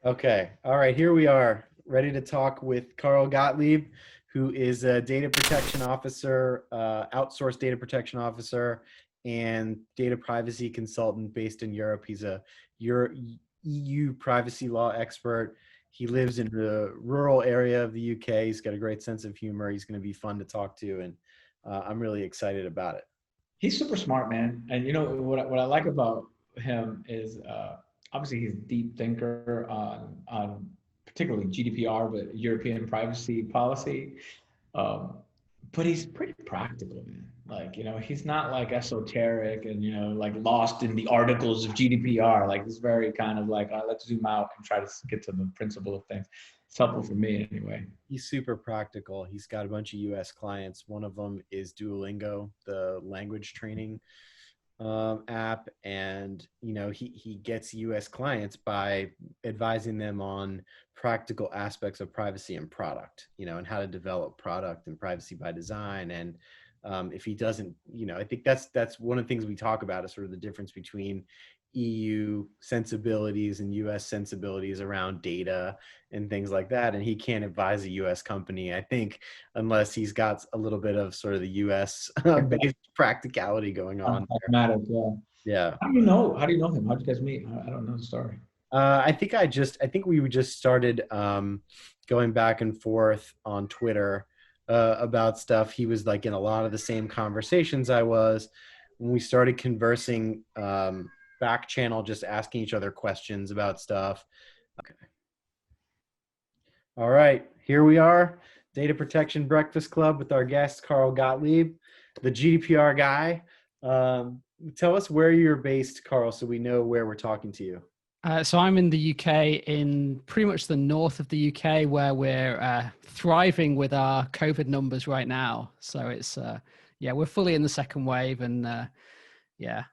Okay. All right. Here we are, ready to talk with Carl Gottlieb, who is a data protection officer, outsourced data protection officer, and data privacy consultant based in Europe. He's a EU privacy law expert. He lives in the rural area of the UK. He's got a great sense of humor. He's going to be fun to talk to, and I'm really excited about it. He's super smart, man. And you know what I like about him is obviously he's a deep thinker on particularly GDPR, but European privacy policy. Um, but he's pretty practical, man. Like, he's not like esoteric and, like lost in the articles of GDPR. Like, he's very kind of like, let's zoom out and try to get to the principle of things. It's helpful for me anyway. He's super practical. He's got a bunch of US clients. One of them is Duolingo, the language training app. And, he gets US clients by advising them on practical aspects of privacy and product, and how to develop product and privacy by design. And if he doesn't, I think that's one of the things we talk about is sort of the difference between EU sensibilities and US sensibilities around data and things like that. And he can't advise a US company, I think, unless he's got a little bit of sort of the US based practicality going on. Pragmatic, yeah. Yeah. How do you know him? How did you guys meet? I don't know the story. I think we just started going back and forth on Twitter about stuff. He was like in a lot of the same conversations I was. When we started conversing back channel, just asking each other questions about stuff. Okay. All right, here we are, Data Protection Breakfast Club with our guest, Carl Gottlieb, the GDPR guy. Tell us where you're based, Carl, so we know where we're talking to you. So I'm in the UK, in pretty much the north of the UK, where we're thriving with our COVID numbers right now. So it's, we're fully in the second wave and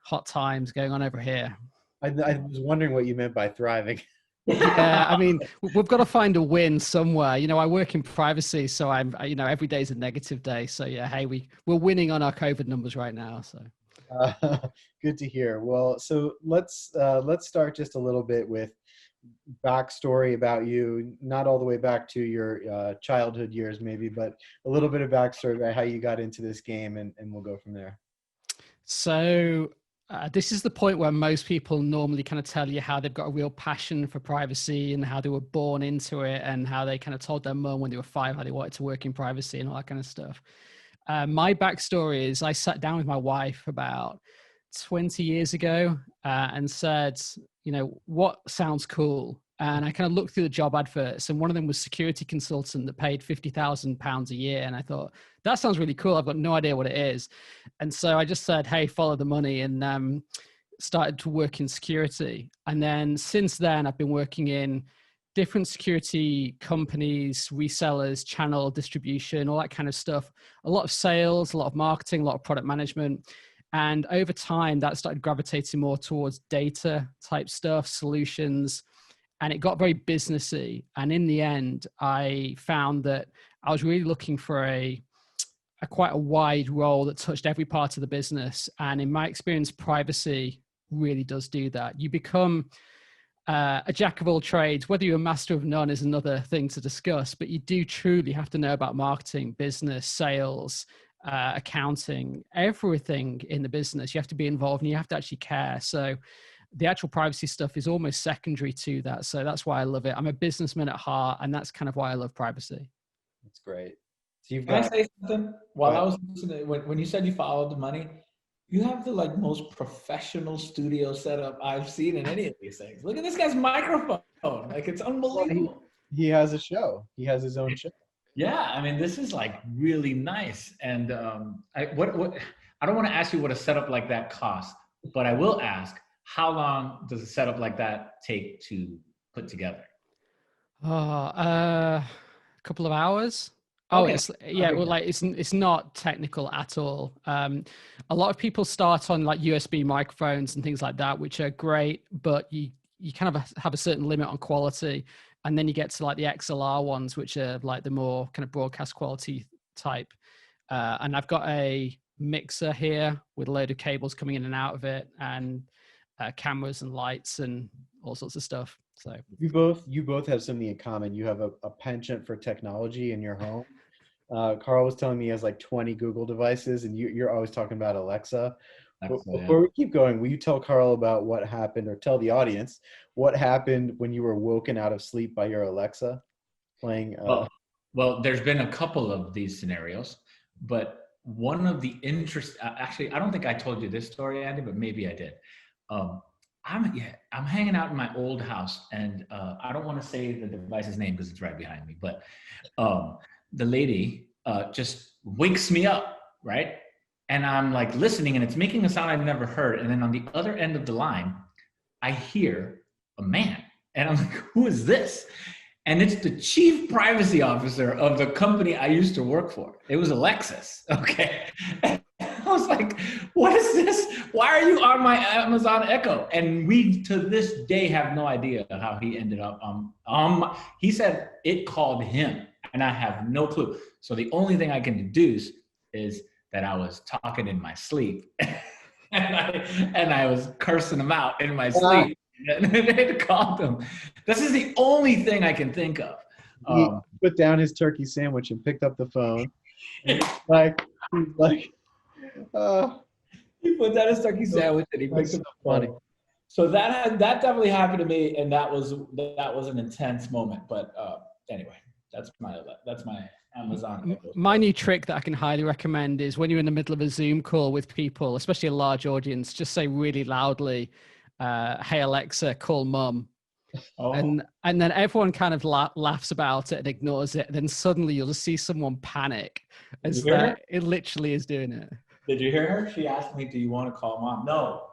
hot times going on over here. I was wondering what you meant by thriving. Yeah, I mean, we've got to find a win somewhere. I work in privacy, so I'm, every day is a negative day. So yeah, hey, we're winning on our COVID numbers right now. So good to hear. Well, so let's start just a little bit with backstory about you, not all the way back to your childhood years maybe, but a little bit of backstory about how you got into this game, and we'll go from there. So this is the point where most people normally kind of tell you how they've got a real passion for privacy and how they were born into it and how they kind of told their mum when they were 5 how they wanted to work in privacy and all that kind of stuff. My backstory is I sat down with my wife about 20 years ago and said, what sounds cool? And I kind of looked through the job adverts, and one of them was security consultant that paid £50,000 a year. And I thought, that sounds really cool. I've got no idea what it is. And so I just said, hey, follow the money, and started to work in security. And then since then, I've been working in different security companies, resellers, channel distribution, all that kind of stuff. A lot of sales, a lot of marketing, a lot of product management. And over time, that started gravitating more towards data type stuff, solutions, and it got very businessy. And in the end, I found that I was really looking for a quite a wide role that touched every part of the business. And in my experience, privacy really does do that. You become a jack of all trades. Whether you're a master of none is another thing to discuss, but you do truly have to know about marketing, business, sales, accounting, everything in the business. You have to be involved and you have to actually care. So the actual privacy stuff is almost secondary to that. So that's why I love it. I'm a businessman at heart, and that's kind of why I love privacy. That's great. So you've Can got, I say something? While I was listening, when you said you followed the money, you have the most professional studio setup I've seen in any of these things. Look at this guy's microphone. Like, it's unbelievable. He has a show. He has his own show. Yeah, I mean, this is like really nice. And I don't want to ask you what a setup like that costs, but I will ask, how long does a setup like that take to put together? A couple of hours. Oh, Okay. it's not technical at all. A lot of people start on like USB microphones and things like that, which are great, but you kind of have a certain limit on quality. And then you get to like the XLR ones, which are like the more kind of broadcast quality type. And I've got a mixer here with a load of cables coming in and out of it, and cameras and lights and all sorts of stuff. So you both have something in common. You have a penchant for technology in your home. Carl was telling me he has like 20 Google devices, and you're always talking about Alexa. But before we keep going, will you tell Carl about what happened, or tell the audience what happened when you were woken out of sleep by your Alexa playing? Well, there's been a couple of these scenarios, but one of the actually, I don't think I told you this story, Andy, but maybe I did. I'm hanging out in my old house, and I don't want to say the device's name because it's right behind me, but the lady just wakes me up, right? And I'm like listening, and it's making a sound I've never heard. And then on the other end of the line, I hear a man, and I'm like, who is this? And it's the chief privacy officer of the company I used to work for. It was Alexis, okay? And I was like, what is this? Why are you on my Amazon Echo? And we, to this day, have no idea how he ended up. He said it called him, and I have no clue. So the only thing I can deduce is that I was talking in my sleep, and I was cursing him out in my sleep. And they called him. This is the only thing I can think of. He put down his turkey sandwich and picked up the phone. And he's like, he put down his turkey sandwich and he picked up the phone. So that definitely happened to me, and that was an intense moment. But anyway, that's my Amazon. My new trick that I can highly recommend is when you're in the middle of a Zoom call with people, especially a large audience, just say really loudly, hey Alexa, call mum. Oh. And then everyone kind of laughs about it and ignores it. And then suddenly you'll just see someone panic as that it literally is doing it. Did you hear her? She asked me, do you want to call mom? No.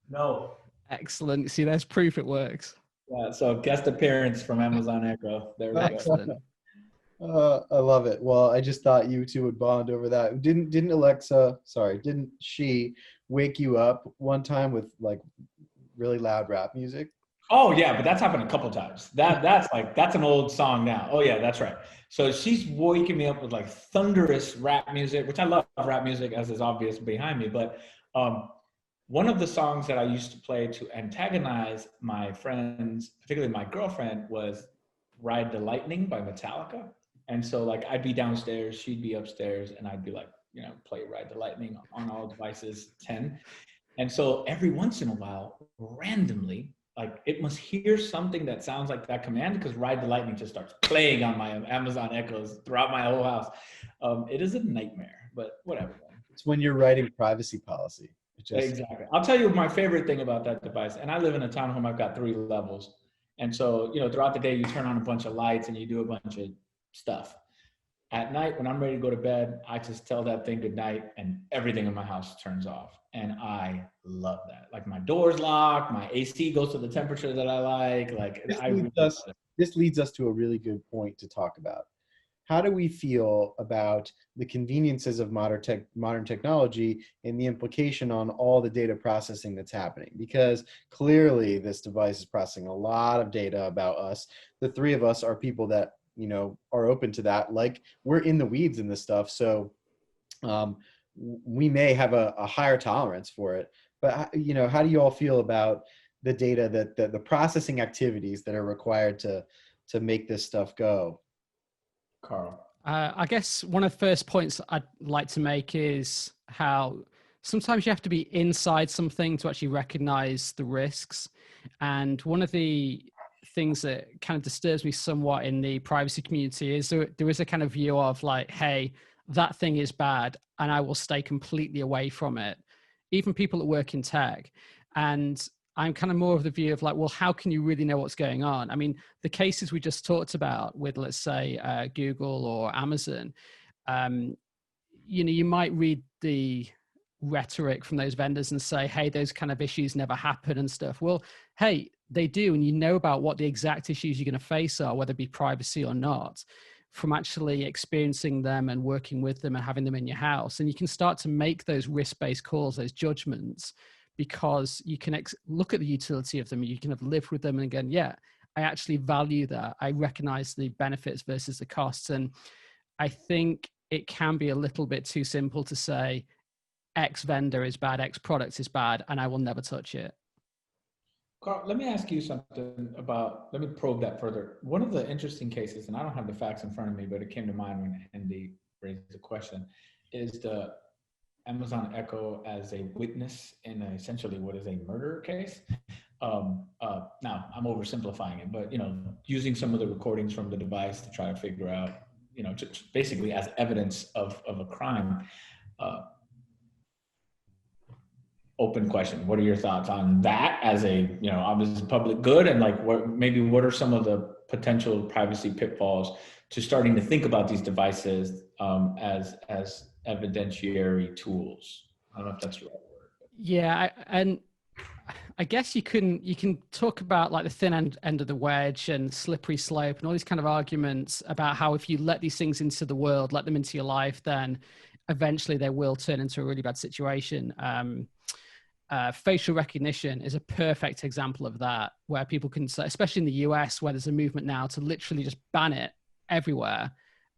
No. Excellent. See, there's proof it works. Yeah, so guest appearance from Amazon Echo. There we Excellent. go. I love it. Well, I just thought you two would bond over that. Didn't she wake you up one time with like really loud rap music? Oh yeah, but that's happened a couple times. That's an old song now. Oh yeah, that's right. So she's waking me up with like thunderous rap music, which I love rap music, as is obvious behind me. But one of the songs that I used to play to antagonize my friends, particularly my girlfriend, was "Ride the Lightning" by Metallica. And so like I'd be downstairs, she'd be upstairs, and I'd be like, play Ride the Lightning on all devices 10. And so every once in a while, randomly, like it must hear something that sounds like that command, because Ride the Lightning just starts playing on my Amazon Echoes throughout my whole house. It is a nightmare, but whatever. It's when you're writing privacy policy. Exactly. I'll tell you my favorite thing about that device. And I live in a townhome, I've got 3 levels. And so, throughout the day, you turn on a bunch of lights and you do a bunch of stuff. At night, when I'm ready to go to bed, I just tell that thing good night, and everything in my house turns off. And I love that. Like my door's locked, my AC goes to the temperature that I like. This leads us to a really good point to talk about. How do we feel about the conveniences of modern technology and the implication on all the data processing that's happening? Because clearly this device is processing a lot of data about us. The 3 of us are people that are open to that. Like, we're in the weeds in this stuff. So we may have a higher tolerance for it, but how do you all feel about the data that the processing activities that are required to make this stuff go? Carl. I guess one of the first points I'd like to make is how sometimes you have to be inside something to actually recognize the risks. And one of the things that kind of disturbs me somewhat in the privacy community is there is a kind of view of like, hey, that thing is bad and I will stay completely away from it. Even people that work in tech. And I'm kind of more of the view of like, well, how can you really know what's going on? I mean, the cases we just talked about with, let's say, Google or Amazon, you might read the rhetoric from those vendors and say, hey, those kind of issues never happen and stuff. Well, hey, they do. And you know about what the exact issues you're going to face are, whether it be privacy or not, from actually experiencing them and working with them and having them in your house. And you can start to make those risk-based calls, those judgments, because you can look at the utility of them. You can have lived with them and again, yeah, I actually value that. I recognize the benefits versus the costs. And I think it can be a little bit too simple to say X vendor is bad, X product is bad, and I will never touch it. Carl, let me ask you something about, let me probe that further. One of the interesting cases, and I don't have the facts in front of me, but it came to mind when Andy raised the question, is the Amazon Echo as a witness in essentially what is a murder case. Now, I'm oversimplifying it, but, using some of the recordings from the device to try to figure out, just basically as evidence of a crime. Open question. What are your thoughts on that as a, obviously public good, and like what are some of the potential privacy pitfalls to starting to think about these devices as evidentiary tools? I don't know if that's the right word. Yeah, and I guess you can talk about like the thin end of the wedge and slippery slope and all these kind of arguments about how if you let these things into the world, let them into your life, then eventually they will turn into a really bad situation. Facial recognition is a perfect example of that, where people can say, especially in the US, where there's a movement now to literally just ban it everywhere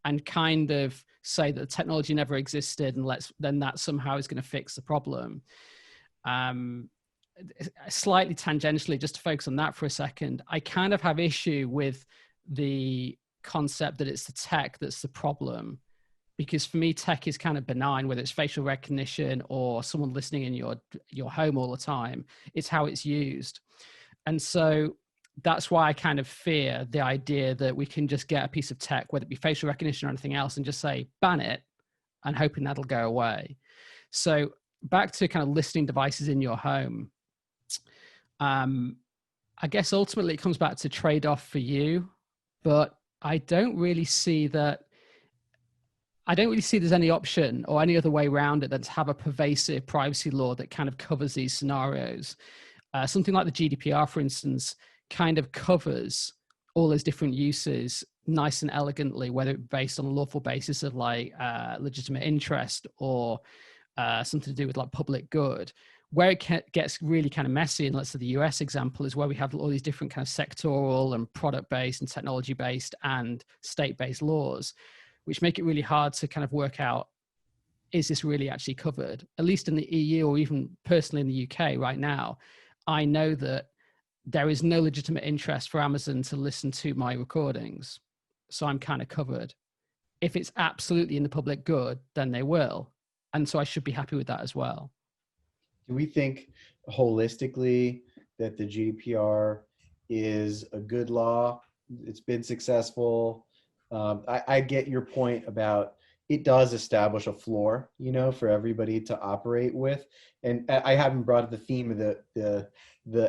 and kind of say that the technology never existed and then that somehow is going to fix the problem. Slightly tangentially, just to focus on that for a second, I kind of have issue with the concept that it's the tech that's the problem. Because for me, tech is kind of benign, whether it's facial recognition or someone listening in your home all the time. It's how it's used. And so that's why I kind of fear the idea that we can just get a piece of tech, whether it be facial recognition or anything else, and just say, ban it, and hoping that'll go away. So back to kind of listening devices in your home. I guess ultimately it comes back to trade-off for you, but I don't really see there's any option or any other way around it than to have a pervasive privacy law that kind of covers these scenarios. Something like the GDPR, for instance, kind of covers all those different uses nice and elegantly, whether it's based on a lawful basis of like legitimate interest or something to do with like public good. Where it gets really kind of messy, and let's say the US example, is where we have all these different kind of sectoral and product-based and technology-based and state-based laws, which make it really hard to kind of work out, is this really actually covered? At least in the EU, or even personally in the UK right now, I know that there is no legitimate interest for Amazon to listen to my recordings. So I'm kind of covered. If it's absolutely in the public good, then they will. And so I should be happy with that as well. Do we think holistically that the GDPR is a good law? It's been successful. I get your point about it does establish a floor, for everybody to operate with. And I haven't brought up the theme of the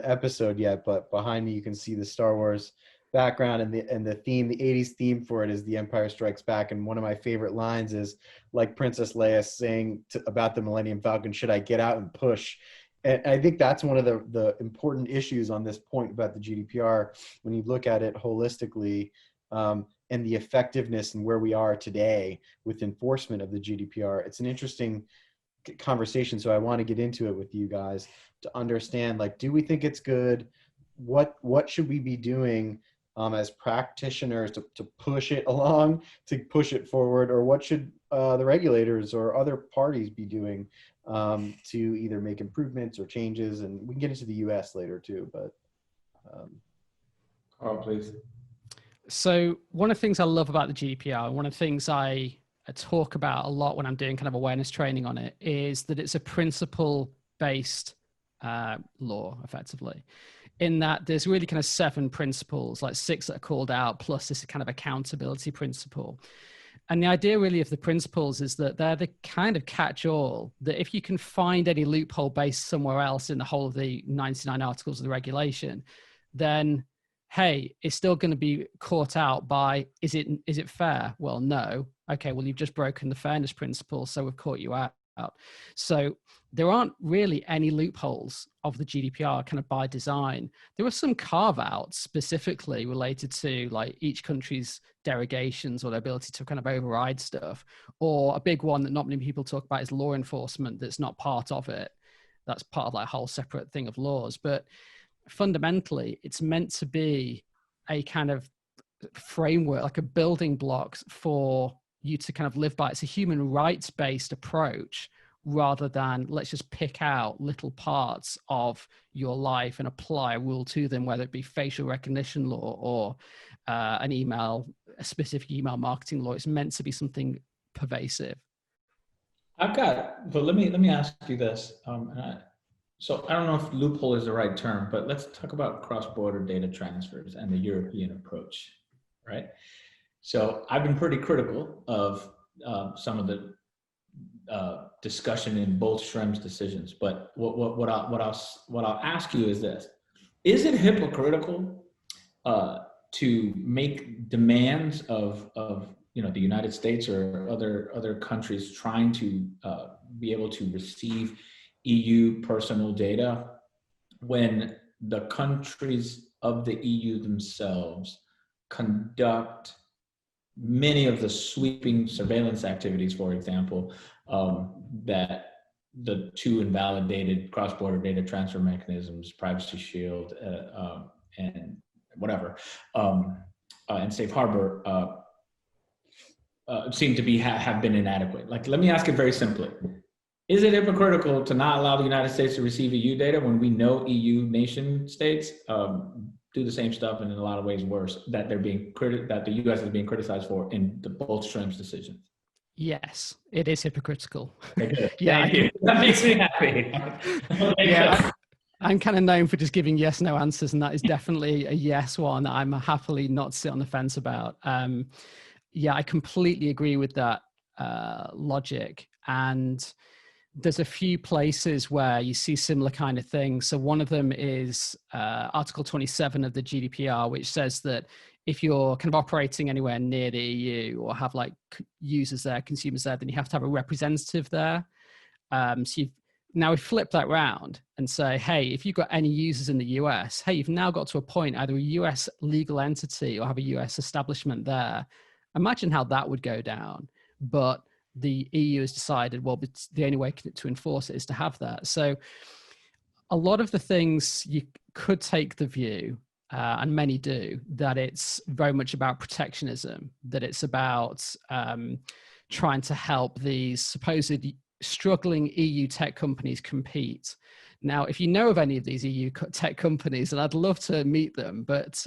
episode yet, but behind me you can see the Star Wars background, and the theme, the 80s theme for it is The Empire Strikes Back. And one of my favorite lines is like Princess Leia saying about the Millennium Falcon, should I get out and push? And I think that's one of the important issues on this point about the GDPR, when you look at it holistically, and the effectiveness and where we are today with enforcement of the GDPR. It's an interesting conversation. So I want to get into it with you guys to understand, like, do we think it's good? What should we be doing as practitioners to push it along, to push it forward? Or what should the regulators or other parties be doing to either make improvements or changes? And we can get into the US later too, but. Carl, please. So one of the things I love about the GDPR, one of the things I talk about a lot when I'm doing kind of awareness training on it, is that it's a principle-based law, effectively, in that there's really kind of 7 principles, like 6 that are called out, plus this kind of accountability principle. And the idea really of the principles is that they're the kind of catch-all, that if you can find any loophole based somewhere else in the whole of the 99 articles of the regulation, then hey, it's still going to be caught out by, is it fair? Well, no. Okay, well, you've just broken the fairness principle, so we've caught you out. So there aren't really any loopholes of the GDPR kind of by design. There are some carve-outs specifically related to like each country's derogations or their ability to kind of override stuff. Or a big one that not many people talk about is law enforcement that's not part of it. That's part of like a whole separate thing of laws. But fundamentally, it's meant to be a kind of framework, like a building blocks for you to kind of live by. It's a human rights-based approach rather than let's just pick out little parts of your life and apply a rule to them, whether it be facial recognition law or a specific email marketing law. It's meant to be something pervasive. But let me ask you this. So I don't know if loophole is the right term, but let's talk about cross-border data transfers and the European approach, right? So I've been pretty critical of some of the discussion in both Schrem's decisions, but what I'll ask you is this: is it hypocritical to make demands of the United States or other countries trying to be able to receive EU personal data when the countries of the EU themselves conduct many of the sweeping surveillance activities, for example, that the two invalidated cross-border data transfer mechanisms, Privacy Shield and whatever, and Safe Harbor seem to have been inadequate. Like, let me ask it very simply. Is it hypocritical to not allow the United States to receive EU data when we know EU nation states do the same stuff and in a lot of ways worse that that the US is being criticized for in both Schrem's decisions? Yes, it is hypocritical. Okay, Yeah, that makes me happy. Yeah, I'm kind of known for just giving yes, no answers, and that is definitely a yes one that I'm happily not sit on the fence about. Yeah, I completely agree with that logic. And there's a few places where you see similar kind of things. So one of them is Article 27 of the GDPR, which says that if you're kind of operating anywhere near the EU or have like users there, consumers there, then you have to have a representative there. So now we flip that round and say, hey, if you've got any users in the US, hey, you've now got to appoint either a US legal entity or have a US establishment there. Imagine how that would go down. But the EU has decided, well, the only way to enforce it is to have that. So a lot of the things you could take the view, and many do, that it's very much about protectionism, that it's about trying to help these supposed struggling EU tech companies compete. Now, if you know of any of these EU tech companies, and I'd love to meet them, but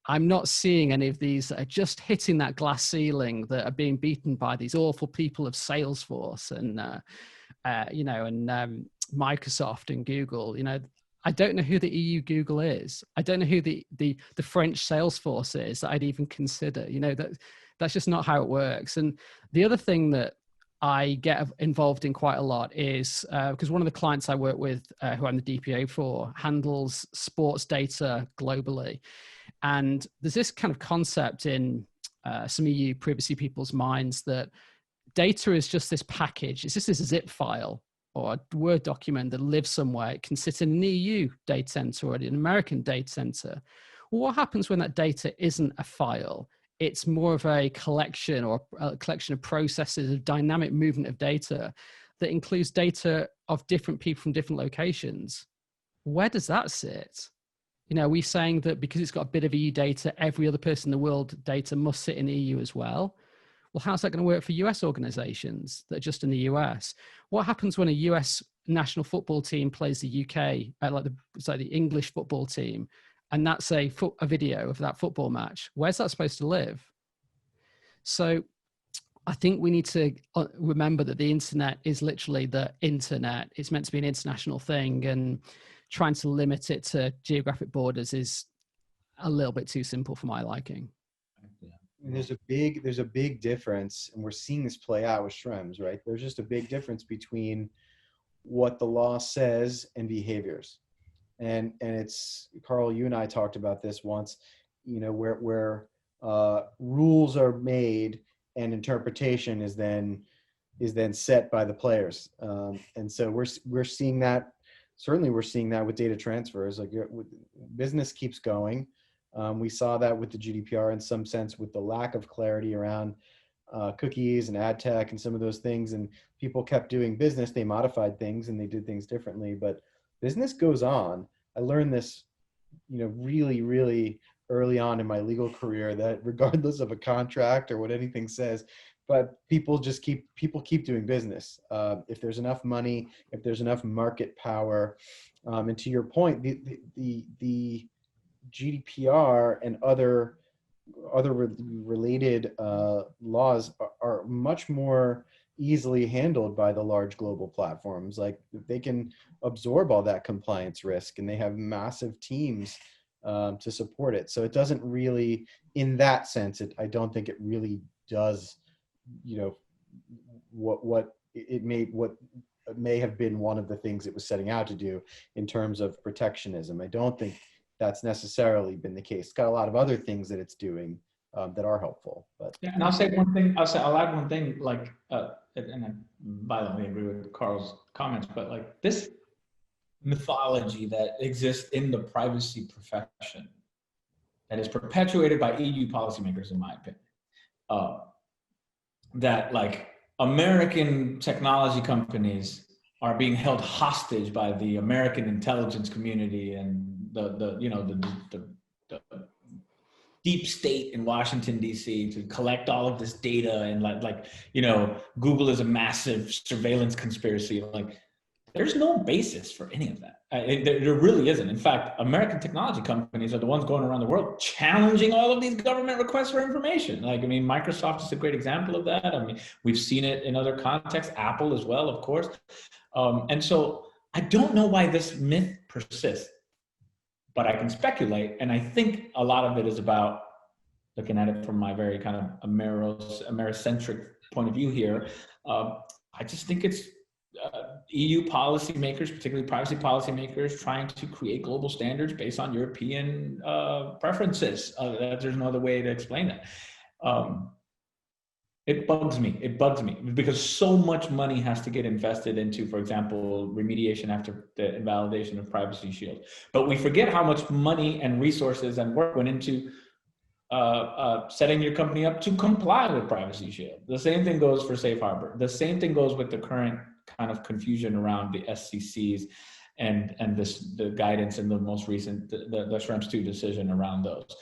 I'm not seeing any of these that are just hitting that glass ceiling, that are being beaten by these awful people of Salesforce and Microsoft and Google. I don't know who the EU Google is. I don't know who the French Salesforce is that I'd even consider. That's just not how it works. And the other thing that I get involved in quite a lot is because one of the clients I work with, who I'm the DPO for, handles sports data globally. And there's this kind of concept in some EU privacy people's minds that data is just this package. It's just this zip file or a Word document that lives somewhere. It can sit in an EU data center or an American data center. Well, what happens when that data isn't a file? It's more of a collection or a collection of processes of dynamic movement of data that includes data of different people from different locations. Where does that sit? Are we saying that because it's got a bit of EU data, every other person in the world data must sit in the EU as well? Well, how's that going to work for US organizations that are just in the US? What happens when a US national football team plays the UK, like the English football team, and that's a video of that football match? Where's that supposed to live? So I think we need to remember that the internet is literally the internet. It's meant to be an international thing, and trying to limit it to geographic borders is a little bit too simple for my liking. And there's a big difference, and we're seeing this play out with Schrems, right? There's just a big difference between what the law says and behaviors. And it's, Carl, you and I talked about this once, where rules are made and interpretation is then set by the players. And so we're seeing that. Certainly, we're seeing that with data transfers. Like, business keeps going. We saw that with the GDPR in some sense, with the lack of clarity around cookies and ad tech and some of those things. And people kept doing business. They modified things and they did things differently. But business goes on. I learned this, really, really early on in my legal career, that regardless of a contract or what anything says, but people keep doing business. If there's enough money, if there's enough market power, and to your point, the GDPR and other related laws are much more easily handled by the large global platforms. Like they can absorb all that compliance risk, and they have massive teams to support it. So it doesn't really, in that sense, I don't think it really does, what may have been one of the things it was setting out to do in terms of protectionism. I don't think that's necessarily been the case. It's got a lot of other things that it's doing that are helpful. But yeah, and I'll say one thing. I'll add one thing. Like, and I violently agree with Carl's comments, but like this mythology that exists in the privacy profession that is perpetuated by EU policymakers, in my opinion, that like American technology companies are being held hostage by the American intelligence community and the deep state in Washington, D.C. to collect all of this data, and Google is a massive surveillance conspiracy. Like, there's no basis for any of that. There really isn't. In fact, American technology companies are the ones going around the world challenging all of these government requests for information. Like, I mean, Microsoft is a great example of that. I mean, we've seen it in other contexts, Apple as well, of course. And so I don't know why this myth persists, but I can speculate. And I think a lot of it is about, looking at it from my very kind of Americentric point of view here, I just think it's EU policymakers, particularly privacy policymakers, trying to create global standards based on European preferences. There's no other way to explain that. It bugs me because so much money has to get invested into, for example, remediation after the invalidation of Privacy Shield. But we forget how much money and resources and work went into setting your company up to comply with Privacy Shield. The same thing goes for Safe Harbor. The same thing goes with the current kind of confusion around the SCCs and the guidance in the most recent, the Schrems 2 decision around those.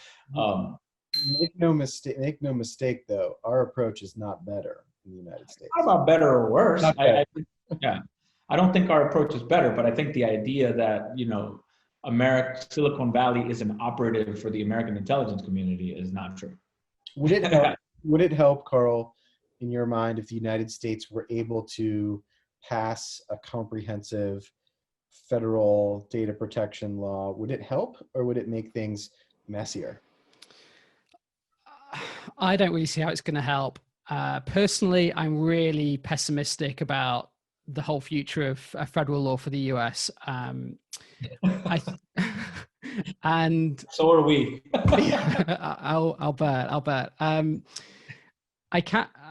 Make no mistake though, our approach is not better in the United States. Not about better or worse. I don't think our approach is better, but I think the idea that, Silicon Valley is an operative for the American intelligence community is not true. Would it help, Carl, in your mind, if the United States were able to pass a comprehensive federal data protection law? Would it help, or would it make things messier? I don't really see how it's going to help. Personally, I'm really pessimistic about the whole future of federal law for the US. And so are we. I'll bet.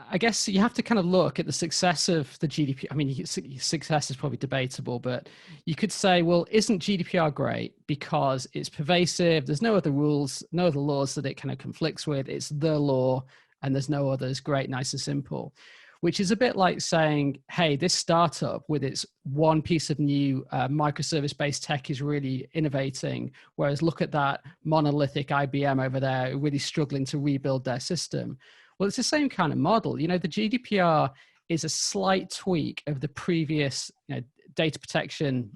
I guess you have to kind of look at the success of the GDPR. I mean, success is probably debatable, but you could say, well, isn't GDPR great because it's pervasive? There's no other rules, no other laws that it kind of conflicts with. It's the law and there's no others. Great, nice and simple. Which is a bit like saying, hey, this startup with its one piece of new microservice-based tech is really innovating, whereas look at that monolithic IBM over there really struggling to rebuild their system. Well, it's the same kind of model. The GDPR is a slight tweak of the previous data protection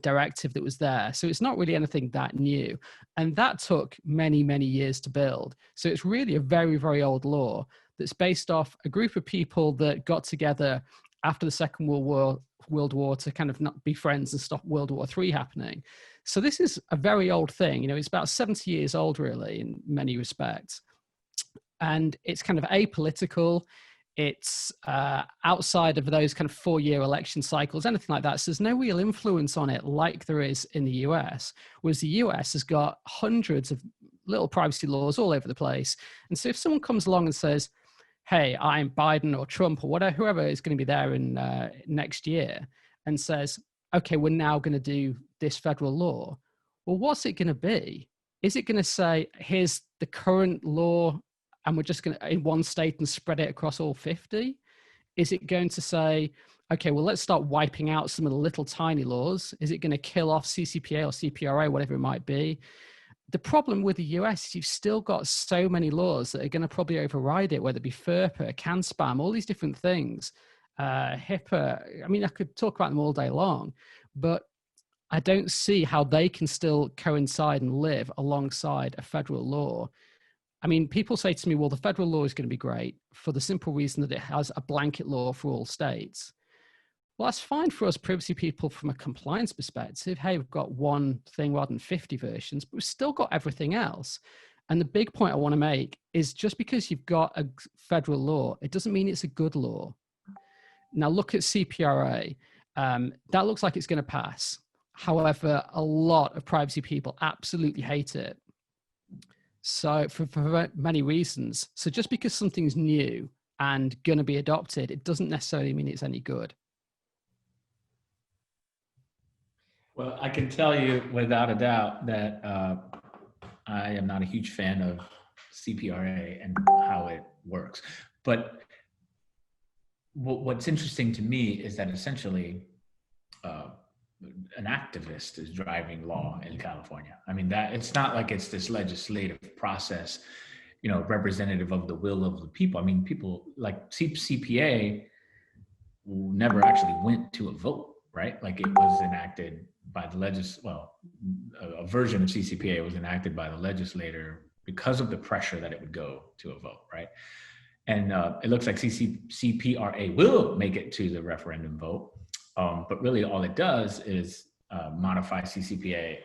directive that was there. So it's not really anything that new. And that took many, many years to build. So it's really a very, very old law that's based off a group of people that got together after the Second World War to kind of not be friends and stop World War III happening. So this is a very old thing. It's about 70 years old, really, in many respects. And it's kind of apolitical. It's outside of those kind of 4-year election cycles, anything like that. So there's no real influence on it like there is in the US, whereas the US has got hundreds of little privacy laws all over the place. And so if someone comes along and says, hey, I'm Biden or Trump or whatever, whoever is going to be there in next year, and says, okay, we're now going to do this federal law. Well, what's it going to be? Is it going to say, here's the current law and we're just going to in one state and spread it across all 50? Is it going to say, okay, well, let's start wiping out some of the little tiny laws? Is it going to kill off CCPA or CPRA, whatever it might be? the problem with the US is you've still got so many laws that are going to probably override it, whether it be FERPA, CAN spam, all these different things. HIPAA, I mean, I could talk about them all day long, but I don't see how they can still coincide and live alongside a federal law. I mean, people say to me, well, the federal law is going to be great for the simple reason that it has a blanket law for all states. Well, that's fine for us privacy people from a compliance perspective. Hey, we've got one thing rather than 50 versions, but we've still got everything else. And the big point I want to make is just because you've got a federal law, it doesn't mean it's a good law. Now look at CPRA. That looks like it's going to pass. However, a lot of privacy people absolutely hate it. So for many reasons. So just because something's new and going to be adopted, it doesn't necessarily mean it's any good. Well, I can tell you without a doubt that I am not a huge fan of CPRA and how it works. But what's interesting to me is that essentially an activist is driving law in California. I mean, that it's not like it's this legislative process, you know, representative of the will of the people. I mean, people like CCPA never actually went to a vote, right? Like it was enacted by the a version of CCPA was enacted by the legislator because of the pressure that it would go to a vote, right? And it looks like CPRA will make it to the referendum vote. But really all it does is modify CCPA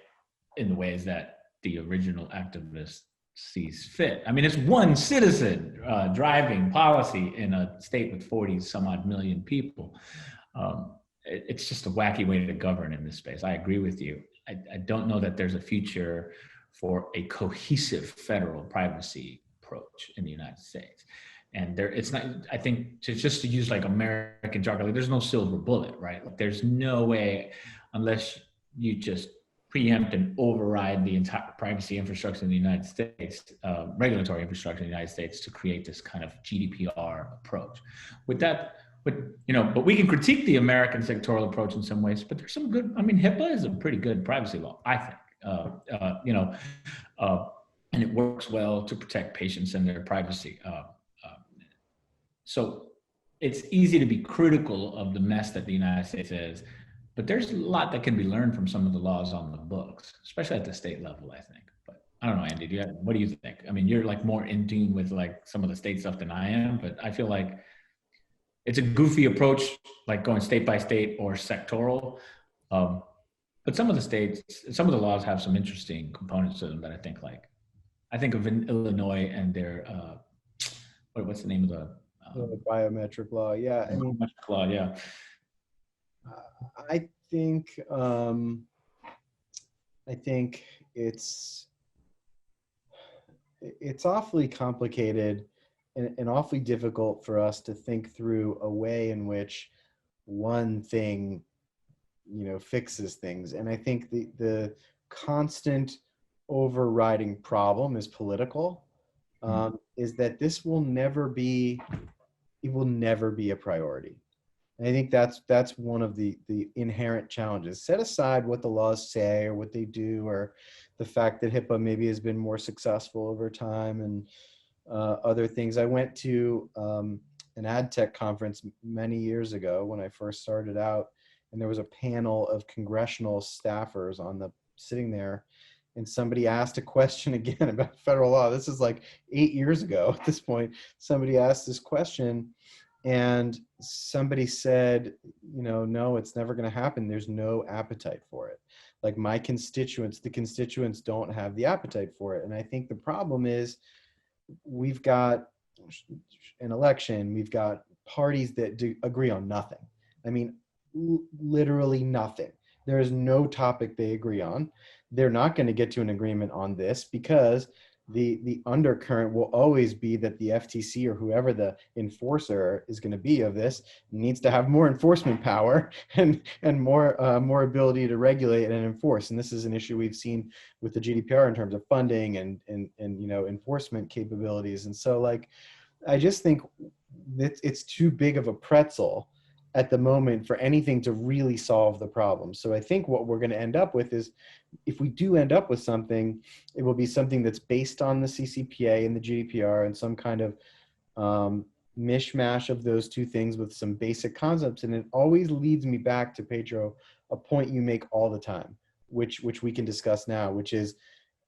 in the ways that the original activist sees fit. I mean, it's one citizen driving policy in a state with 40 some odd million people. It's just a wacky way to govern in this space. I agree with you. I don't know that there's a future for a cohesive federal privacy approach in the United States. And it's not, I think to use like American jargon, like there's no silver bullet, right? Like there's no way, unless you just preempt and override the entire privacy infrastructure in the United States, regulatory infrastructure in the United States, to create this kind of GDPR approach. But we can critique the American sectoral approach in some ways, but there's some good, I mean, HIPAA is a pretty good privacy law, I think, and it works well to protect patients and their privacy. So it's easy to be critical of the mess that the United States is, but there's a lot that can be learned from some of the laws on the books, especially at the state level, I think. But I don't know, Andy, what do you think? I mean, you're like more in tune with like some of the state stuff than I am, but I feel like it's a goofy approach, like going state by state or sectoral. But some of the laws have some interesting components to them that I think of in Illinois and their, what's the name of the biometric law. Yeah. I mean, biometric law, yeah. I think it's awfully complicated and awfully difficult for us to think through a way in which one thing, fixes things. And I think the constant overriding problem is political, is that this will never be a priority. And I think that's one of the inherent challenges. Set aside what the laws say or what they do, or the fact that HIPAA maybe has been more successful over time and other things. I went to an ad tech conference many years ago when I first started out, and there was a panel of congressional staffers sitting there, and somebody asked a question again about federal law. This is like 8 years ago at this point. Somebody asked this question, and somebody said, no, it's never going to happen. There's no appetite for it. Like the constituents don't have the appetite for it. And I think the problem is we've got an election, we've got parties that agree on nothing. I mean, literally nothing. There is no topic they agree on. They're not going to get to an agreement on this because the undercurrent will always be that the FTC or whoever the enforcer is going to be of this needs to have more enforcement power and more ability to regulate and enforce. And this is an issue we've seen with the GDPR in terms of funding and enforcement capabilities. And so I just think it's too big of a pretzel at the moment for anything to really solve the problem. So I think what we're going to end up with is if we do end up with something, it will be something that's based on the CCPA and the GDPR and some kind of mishmash of those two things with some basic concepts. And it always leads me back to, Pedro, a point you make all the time, which we can discuss now, which is,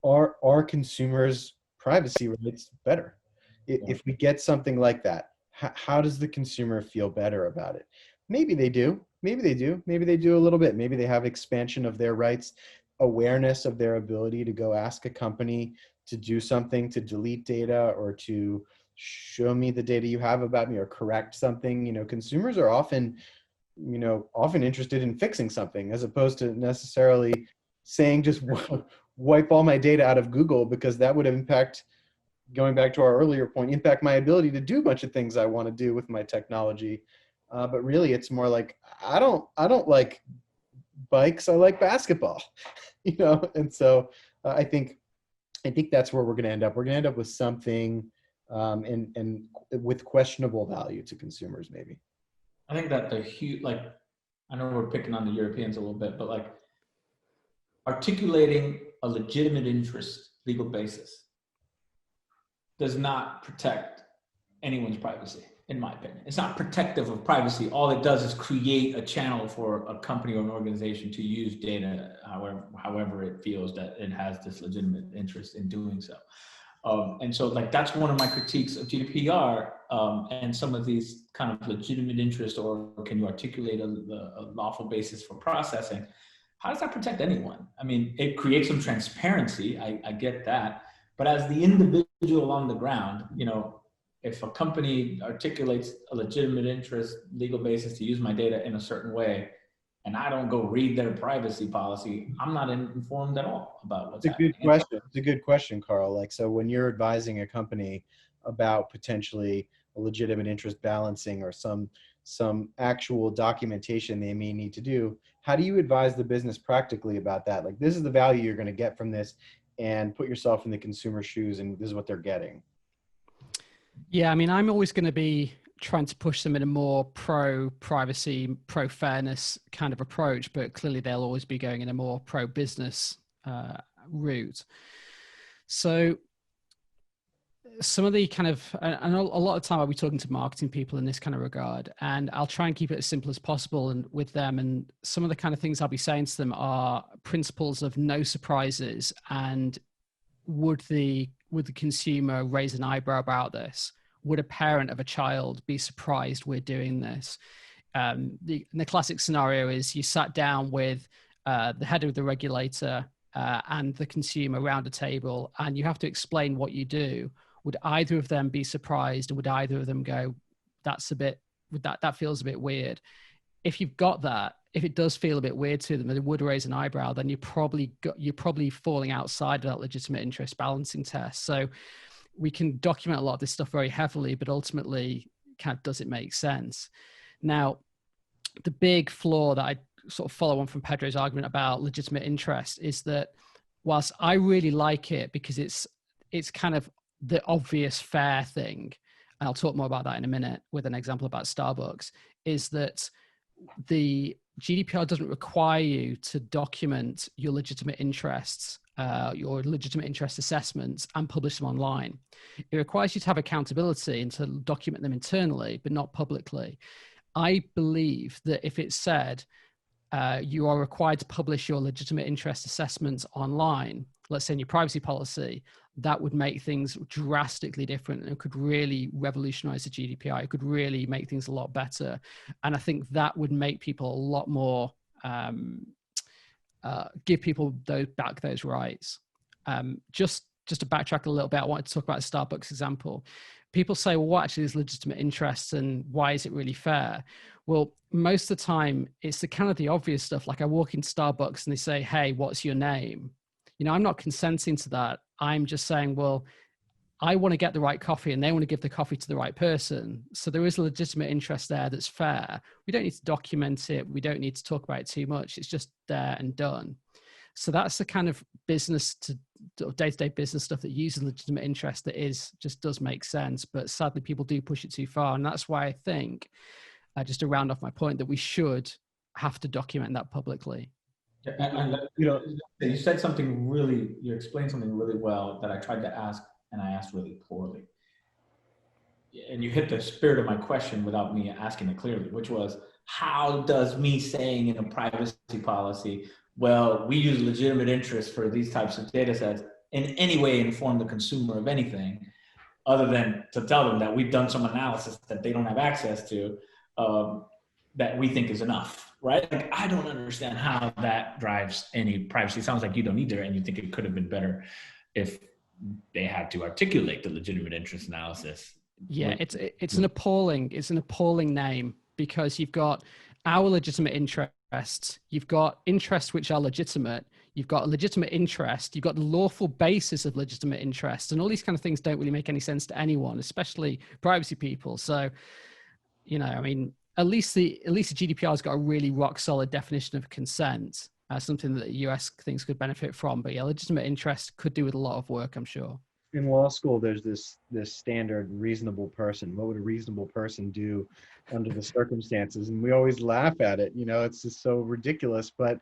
are consumers' privacy rights better? If we get something like that, how does the consumer feel better about it? Maybe they do. Maybe they do. Maybe they do a little bit. Maybe they have expansion of their rights, awareness of their ability to go ask a company to do something, to delete data, or to show me the data you have about me, or correct something. You know, consumers are often interested in fixing something, as opposed to necessarily saying just wipe all my data out of Google, because that would impact, going back to our earlier point, impact my ability to do a bunch of things I want to do with my technology. But really, it's more like, I don't like bikes, I like basketball, And so I think that's where we're going to end up. We're going to end up with something, and with questionable value to consumers, maybe. I think that the huge, I know we're picking on the Europeans a little bit, but articulating a legitimate interest, legal basis, does not protect anyone's privacy, in my opinion. It's not protective of privacy. All it does is create a channel for a company or an organization to use data however it feels that it has this legitimate interest in doing so. And so that's one of my critiques of GDPR, and some of these kind of legitimate interest, or can you articulate a lawful basis for processing? How does that protect anyone? I mean, it creates some transparency. I get that. But as the individual on the ground, if a company articulates a legitimate interest, legal basis to use my data in a certain way, and I don't go read their privacy policy, I'm not informed at all about what's happening. It's a good question, Carl. So when you're advising a company about potentially a legitimate interest balancing, or some actual documentation they may need to do, how do you advise the business practically about that? This is the value you're going to get from this, and put yourself in the consumer's shoes, and this is what they're getting. Yeah, I mean, I'm always going to be trying to push them in a more pro-privacy, pro-fairness kind of approach, but clearly they'll always be going in a more pro-business route. So some of the kind of, and a lot of time I'll be talking to marketing people in this kind of regard, and I'll try and keep it as simple as possible and with them. And some of the kind of things I'll be saying to them are principles of no surprises. And would the consumer raise an eyebrow about this? Would a parent of a child be surprised we're doing this? The classic scenario is you sat down with the head of the regulator and the consumer around a table, and you have to explain what you do. Would either of them be surprised, and would either of them go, that feels a bit weird? If you've got that, if it does feel a bit weird to them, and it would raise an eyebrow, then you're probably falling outside of that legitimate interest balancing test. So we can document a lot of this stuff very heavily, but ultimately, does it make sense? Now, the big flaw that I sort of follow on from Pedro's argument about legitimate interest is that whilst I really like it because it's kind of the obvious fair thing, and I'll talk more about that in a minute with an example about Starbucks, is that the GDPR doesn't require you to document your legitimate interests, your legitimate interest assessments, and publish them online. It requires you to have accountability and to document them internally, but not publicly. I believe that if it said you are required to publish your legitimate interest assessments online, let's say in your privacy policy, that would make things drastically different, and it could really revolutionize the GDPR. It could really make things a lot better. And I think that would make people a lot more, give people back those rights. Just to backtrack a little bit, I wanted to talk about the Starbucks example. People say, well, what actually is legitimate interest, and why is it really fair? Well, most of the time, it's the kind of the obvious stuff. Like I walk into Starbucks and they say, hey, what's your name? I'm not consenting to that. I'm just saying, well, I want to get the right coffee and they want to give the coffee to the right person. So there is a legitimate interest there that's fair. We don't need to document it. We don't need to talk about it too much. It's just there and done. So that's the kind of business to day-to-day business stuff that uses legitimate interest that just does make sense. But sadly, people do push it too far. And that's why I think, just to round off my point, that we should have to document that publicly. You know, You said something really, you explained something really well that I tried to ask and I asked really poorly. And you hit the spirit of my question without me asking it clearly, which was, how does me saying in a privacy policy, well, we use legitimate interest for these types of data sets, in any way inform the consumer of anything, other than to tell them that we've done some analysis that they don't have access to, that we think is enough, right? Like, I don't understand how that drives any privacy. It sounds like you don't either, and you think it could have been better if they had to articulate the legitimate interest analysis. Yeah, it's an appalling name, because you've got our legitimate interests, you've got interests which are legitimate, you've got a legitimate interest, you've got the lawful basis of legitimate interest, and all these kind of things don't really make any sense to anyone, especially privacy people. So, you know, I mean, at least the GDPR's got a really rock solid definition of consent, something that the US thinks could benefit from. But yeah, legitimate interest could do with a lot of work, I'm sure. in law school, there's this standard reasonable person. What would a reasonable person do under the circumstances? And we always laugh at it. You know, it's just so ridiculous, but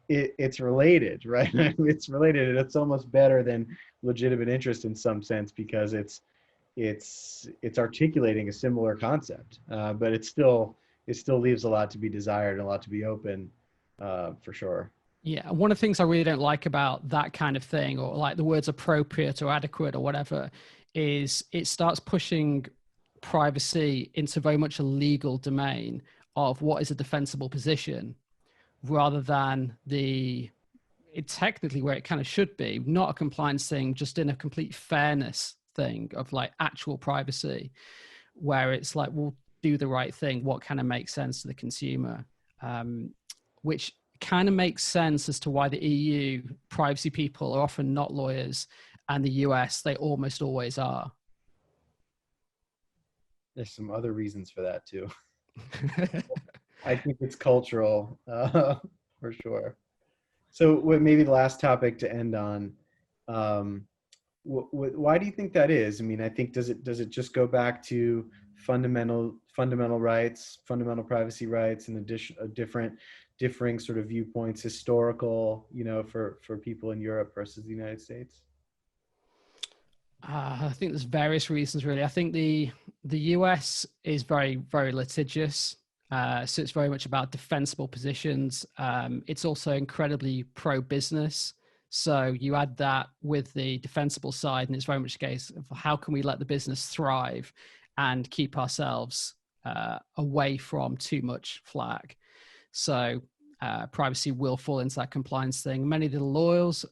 it's related, right? It's related, and it's almost better than legitimate interest in some sense, because it's articulating a similar concept, but it still leaves a lot to be desired and a lot to be open, for sure. Yeah, one of the things I really don't like about that kind of thing, or like the words appropriate or adequate or whatever, is it starts pushing privacy into very much a legal domain of what is a defensible position, rather than it's technically where it kind of should be, not a compliance thing, just in a complete fairness thing of like actual privacy, where it's like, we'll do the right thing, what kind of makes sense to the consumer, which kind of makes sense as to why the EU privacy people are often not lawyers, and the US, they almost always are. There's some other reasons for that too. I think it's cultural, for sure. So maybe the last topic to end on, why do you think that is? I mean, I think, does it just go back to fundamental rights, fundamental privacy rights, and differing sort of viewpoints, historical, you know, for people in Europe versus the United States? I think there's various reasons, really. I think the US is very, very litigious. So it's very much about defensible positions. It's also incredibly pro-business. So you add that with the defensible side, and it's very much a case of how can we let the business thrive and keep ourselves away from too much flack. So privacy will fall into that compliance thing. Many of the laws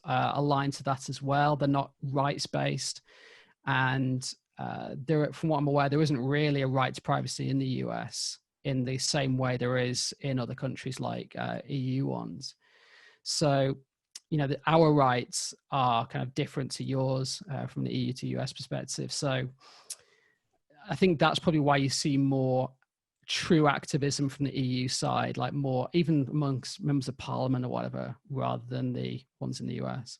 align to that as well. They're not rights-based, and from what I'm aware, there isn't really a right to privacy in the US in the same way there is in other countries like EU ones. So, you know, our rights are kind of different to yours from the EU to US perspective. So I think that's probably why you see more true activism from the EU side, like more even amongst members of parliament or whatever, rather than the ones in the US.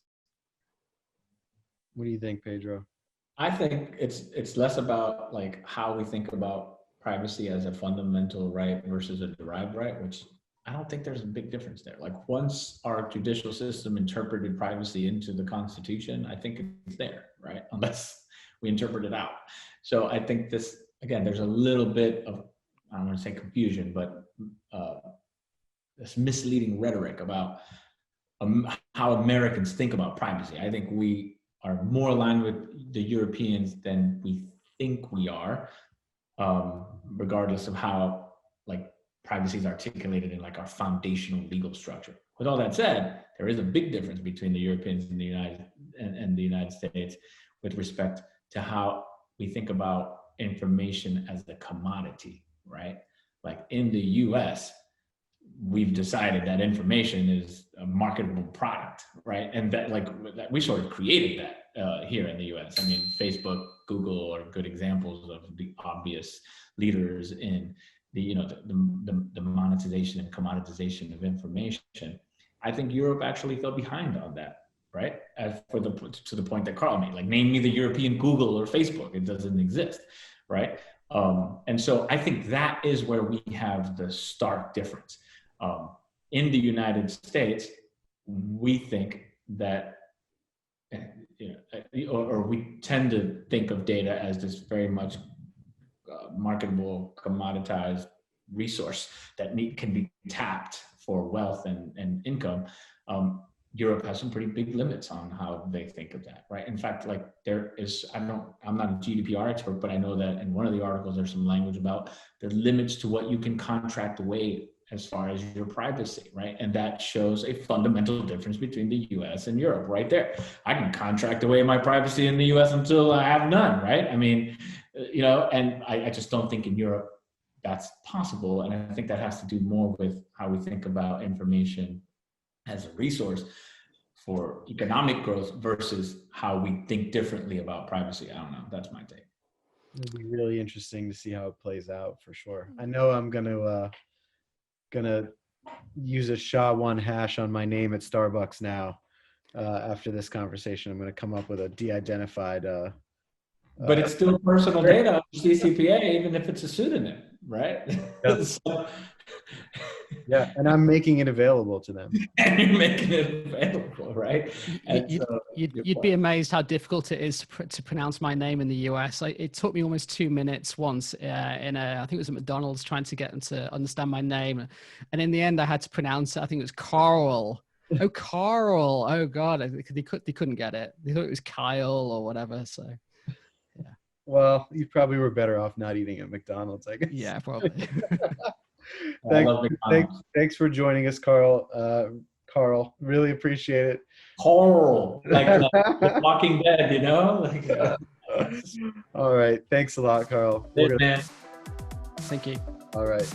What do you think, Pedro? I think it's less about like how we think about privacy as a fundamental right versus a derived right, which I don't think there's a big difference there. Like, once our judicial system interpreted privacy into the Constitution, I think it's there, right? Unless we interpret it out. So I think this, again, there's a little bit of, I don't want to say confusion, but this misleading rhetoric about how Americans think about privacy. I think we are more aligned with the Europeans than we think we are, regardless of how like privacy is articulated in like our foundational legal structure. With all that said, there is a big difference between the Europeans and the United States with respect to how we think about information as a commodity, right? Like in the US, we've decided that information is a marketable product, right? And that that we sort of created that here in the US. I mean, Facebook, Google are good examples of the obvious leaders in the monetization and commoditization of information. I think Europe actually fell behind on that, right? To the point that Carl made, like, name me the European Google or Facebook. It doesn't exist, right? And so I think that is where we have the stark difference. In the United States, we think that, or we tend to think of data as this very much marketable, commoditized resource that can be tapped for wealth and income. Europe has some pretty big limits on how they think of that, right? In fact, like there is, I'm not a GDPR expert, but I know that in one of the articles, there's some language about the limits to what you can contract away as far as your privacy, right? And that shows a fundamental difference between the US and Europe right there. I can contract away my privacy in the US until I have none, right? I mean, and I just don't think in Europe that's possible. And I think that has to do more with how we think about information as a resource for economic growth versus how we think differently about privacy. I don't know. That's my take. It'll be really interesting to see how it plays out for sure. I know I'm gonna use a SHA-1 hash on my name at Starbucks now. After this conversation, I'm gonna come up with a de-identified. But it's still personal data, CCPA, even if it's a pseudonym, right? Yeah. So, yeah, and I'm making it available to them. And you're making it available, right? You'd be amazed how difficult it is to pronounce my name in the US. It took me almost 2 minutes once I think it was at McDonald's, trying to get them to understand my name. And in the end, I had to pronounce it. I think it was Carl. Oh, Carl. Oh, God. They couldn't get it. They thought it was Kyle or whatever. So, yeah. Well, you probably were better off not eating at McDonald's, I guess. Yeah, probably. Thanks for joining us, Carl. Carl, really appreciate it. Carl, like Walking Dead, All right. Thanks a lot, Carl. Man. Thank you. All right.